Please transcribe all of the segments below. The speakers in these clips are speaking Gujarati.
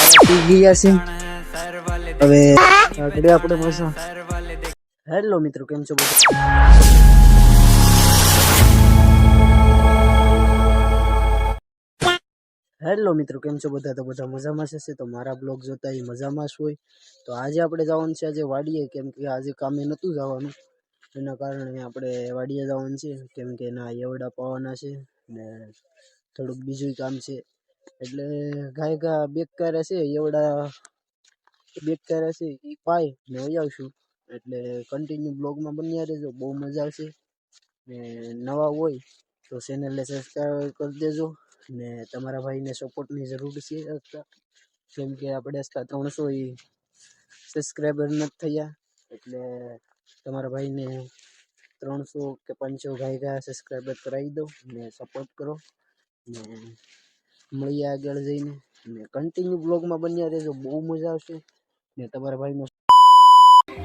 પી ગયા છે હવે આગળ આપણે પાછા. હેલો મિત્રો, કેમ છો બધા? હેલો મિત્રો, કેમ છો બધા? તો બધા મજામાં છે. તો મારા બ્લોગ જોતા એ મજામાં જ હોય. તો આજે આપણે જવાનું છે આજે વાડીએ, કેમ કે આજે કામે નહોતું જવાનું, એના કારણે આપણે વાડીએ જવાનું છે. કેમ કે એના એવડા પાવાના છે ને થોડુંક બીજું કામ છે. એટલે ગાય બેકાર છે, એવડા બેકાર છે એ પાય ને વહી આવશું. એટલે કન્ટિન્યુ બ્લોગમાં બન્યા રહેજો, બહુ મજા આવશે. ને નવા હોય તો ચેનલને સબસ્ક્રાઈબ કરી દેજો ને તમારા ભાઈને સપોર્ટની જરૂર છે. કેમ કે આપણે 300 સબસ્ક્રાઈબર નથી થયા, એટલે તમારા ભાઈને 300 કે 500 ગાય સબસ્ક્રાઈબર કરાવી દો ને સપોર્ટ કરો ને મળીએ આગળ જઈને. ને કન્ટિન્યુ બ્લોગમાં બન્યા રહેજો, બહુ મજા આવશે. ને તમારા ભાઈનો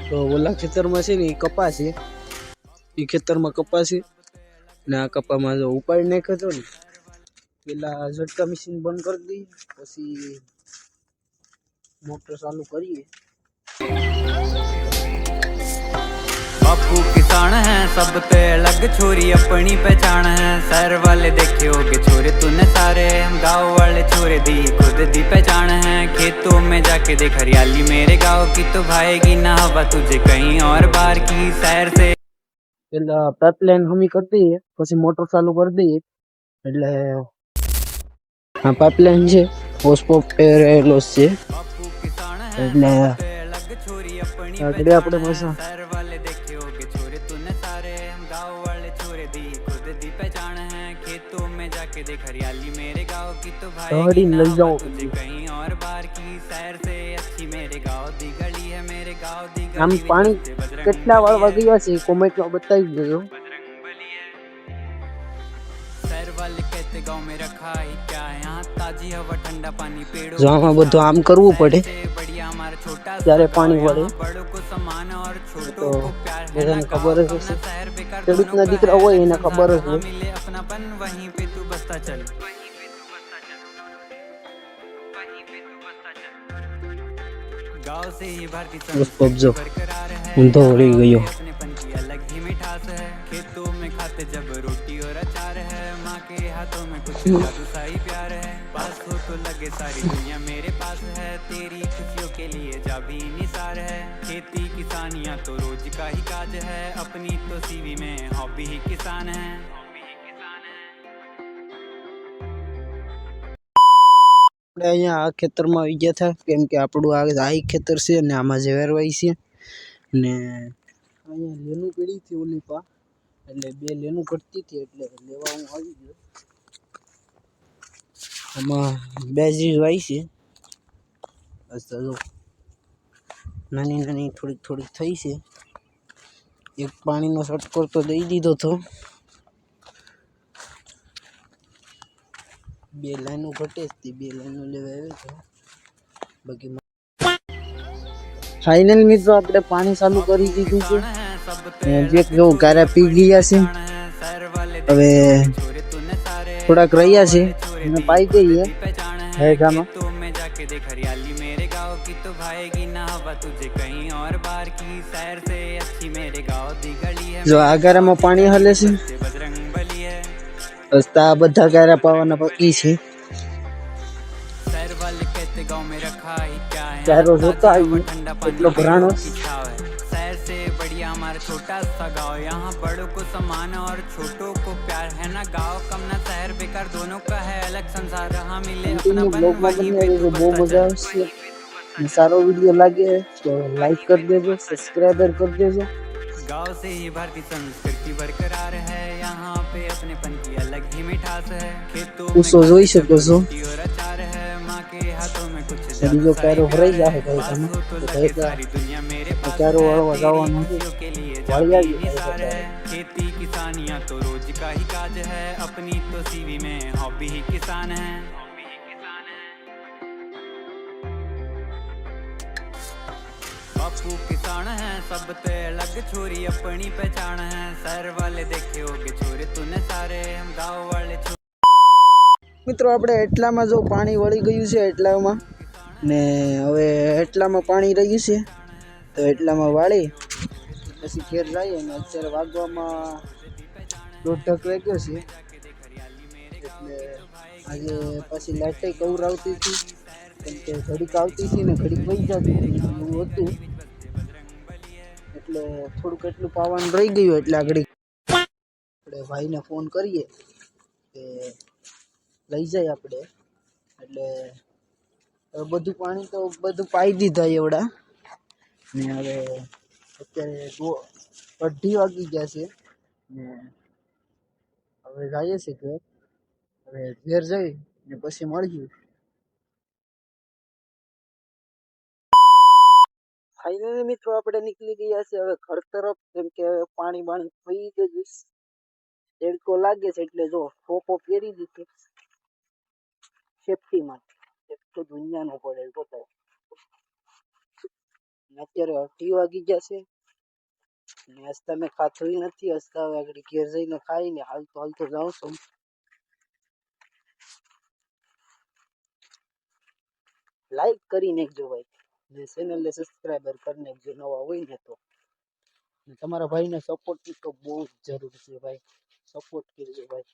તો ઓલા ખેતરમાં છે ને એ કપા છે, એ ખેતરમાં કપા છે ને આ કપામાં જો ઉપાડી નાખ્યો હતો ને, પેલા ઝટકા મશીન બંધ કરી દઈએ, પછી મોટર ચાલુ કરીએ. बापू किसान है सब पे अलग, छोरी अपनी पहचान है। शहर वाले देखे होगे छोरे तूने सारे, हम गाँव वाले छोरे दी खुद दी पहचान है। खेतों में जाके देख हरियाली मेरे गाँव की, तो भाएगी ना हवा तुझे कहीं और बाहर की। शहर से પેલા પાઇપલાઇન હમી કરી દઈએ, પછી મોટર ચાલુ કરી દઈએ. એટલે આ પાઇપલાઇન છે, હોસપોપ પહેરેલો છે. એટલે આગળ આપણે પાછા खेतों में जाके देख हरियाली मेरे गाँव की, तो गाड़ी भाई लग जाओ तुझे कहीं और बाहर की। शहर से अच्छी मेरे गाँव दी गली है, मेरे गाँव दी આમ गली પાણી કેટલા વાળવા ગયા છે કોમેન્ટમાં બતાવી દેજો. शहर वाले कहते गाँव में रखा ही क्या है, यहाँ ताजी हवा ठंडा पानी पेड़ों જો આમાં બધું આમ કરવું પડે बढ़िया हमारा छोटा ત્યારે પાણી વળે. बड़ों को सम्मान और તો छोटों को प्यार है। બધાને ખબર જ હશે, शहर बेकार ખેડૂતના દીકરા હોય એને ખબર જ હોય. मिले अपनापन, वहीं पे तू बसता चल। गाँव से ही भारतीय कब्जो बरकरार है, ઊંધો વળી ગયો. अपनेपन की अलग ही मिठास है। खेतों में खाते जब रोटी और अचार है, माँ के हाथों में कुछ जादू सा ही प्यार है। पास हो तो लगे सारी दुनिया मेरे पास है, तेरी खुशियों के लिए जा भी निसार है। खेती किसानियाँ तो रोज का ही काज है, अपनी तो सीवी में हॉबी ही किसान है। આપણે અહીંયા આ ખેતરમાં આવી ગયા હતા, કેમ કે આપણું આ ખેતર છે ને આમાં ઝવેરવાઈ છે ને અહીંયા લેનું પડી હતી ઓલી પા, એટલે 2 લેનું ઘટતી હતી, એટલે લેવા હું આવી ગયો. આમાં 2 જીવ વાઈ છે, જો નાની નાની થોડીક થોડીક થઈ છે. એક પાણીનો છટકો તો દઈ દીધો હતો. 2 લાઈનો ઘટે જ 2 લાઈનો લેવા આવ્યો હતો. બાકી ફાઇનલ મિત્રો આપણે પાણી ચાલુ કરી દીધું છે. જે જો ગારા પી ગયા છે, હવે થોડાક રહ્યા છે અને પાઈ દઈએ ગામાં. देख हरियाली मेरे गाँव की, तो भाएगी ना हवा तुझे कहीं और बाहर की। शहर से अच्छी मेरे गाँव दी गली है, જો આ ગારામાં પાણી હલે છે, बजरंग बली है। રસ્તા આ બધા ગારા પાવાના બાકી છે. शहर वाले कहते गाँव में रखा ही क्या है, ચારો જોતા આવી એટલો ભરાણો. शहर से बढ़िया हमारा छोटा सा गाँव, यहाँ बड़ों को सम्मान और छोटों को प्यार है ना। गाँव कम ना शहर बेकार, दोनों का है अलग संसार। हाँ मिले अपनापन, બ્લોગમાં वहीं બની पे રહેજો, तू બહુ बसता મજા चल। આવશે. અને સારો વિડીયો લાગે તો લાઈક કરી દેજો, સબસ્ક્રાઈબર કરી દેજો. गाँव से ही भारतीय संस्कृति बरकरार है, यहाँ पे अपनेपन की अलग ही मिठास है। खेतों में પૂછો જોઈ શકો છો. रोटी और अचार है, माँ के हाथों में कुछ બીજો ક્યારો ભરાઈ જાય કઈ તમે तो તો लगे કઈ सारी दुनिया मेरे पास ક્યારો है, વાળવા तेरी જવાનું છે. खुशियों के लिए વાળી जाती આવી निसार है। खेती किसानियाँ तो रोज का ही काज है, अपनी तो सीवी में हॉबी ही किसान है। बापू किसान है सब पे अलग, छोरी अपनी पहचान है। शहर वाले देखे होगे छोरे तूने सारे, हम गाँव वाले મિત્રો આપણે એટલામાં જો પાણી વળી ગયું છે, એટલામાં ને હવે એટલામાં પાણી રહ્યું છે તો એટલામાં વાળી પછી ઘેર જઈએ. ને અત્યારે વાગવામાં 1:30 વાગ્યો છે. એટલે આજે પછી લાઈટ કવર આવતી હતી કેમ કે ઘડીક આવતી હતી ને ઘડીક વહી જતી હતી એવું હતું. એટલે થોડુંક એટલું પાવાનું રહી ગયું એટલે આગળ આપણે ભાઈને ફોન કરીએ કે લઈ જાય આપણે. એટલે બધું પાણી તો બધું પાઈ દીધા એવડા. ને હવે અત્યારે 2:30 વાગી ગયા છે ને હવે જઈએ છીએ ઘેર. હવે ઘેર જઈ ને પછી મળીએ. ફાઇનલી મિત્રો આપણે નીકળી ગયા છે હવે ઘર તરફ કેમ કે પાણી બાણી થઈ ગયું. તડકો લાગે છે એટલે જો ટોપો પહેરી દીધી સેફટી માટે. એક તો દુનિયાનો પડે પોતાય. અત્યારે 8 વાગી ગયા છે ને હસતા મેં ખાધું નથી. હસતા હવે આગળ ઘેર જઈને ખાઈને હાલતો હાલતો જાઉં છું. લાઈક કરી નાખજો ભાઈ ને ચેનલને સબસ્ક્રાઈબર કરી નાખજો નવા હોય ને તો. તમારા ભાઈને સપોર્ટની તો બહુ જ જરૂર છે ભાઈ. સપોર્ટ કરજો ભાઈ.